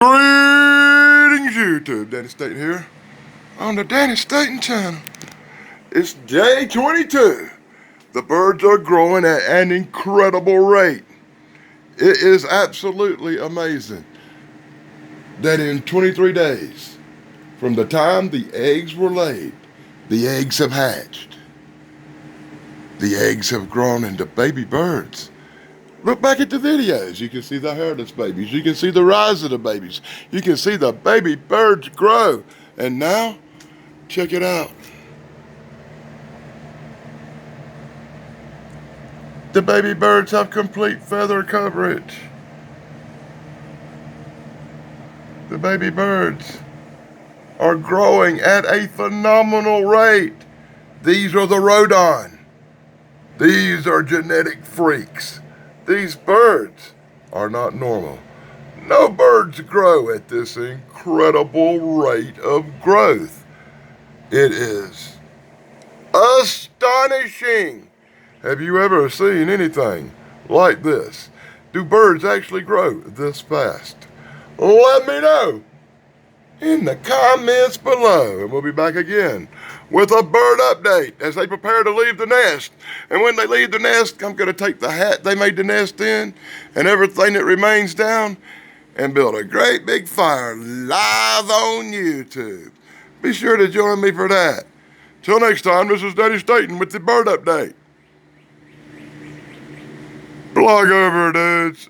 Greetings YouTube, Danny Staten here on the Danny Staten channel. It's day 22. The birds are growing at an incredible rate. It is absolutely amazing that in 23 days, from the time the eggs were laid, the eggs have hatched. The eggs have grown into baby birds. Look back at the videos. You can see the hairless babies. You can see the rise of the babies. You can see the baby birds grow. And now, check it out. The baby birds have complete feather coverage. The baby birds are growing at a phenomenal rate. These are the Rodan. These are genetic freaks. These birds are not normal. No birds grow at this incredible rate of growth. It is astonishing. Have you ever seen anything like this? Do birds actually grow this fast? Let me know in the comments below, and we'll be back again with a bird update as they prepare to leave the nest. And when they leave the nest, I'm going to take the hat they made the nest in and everything that remains down and build a great big fire live on YouTube. Be sure to join me for that. Till next time, this is Danny Staten with the bird update. Blog over, dudes.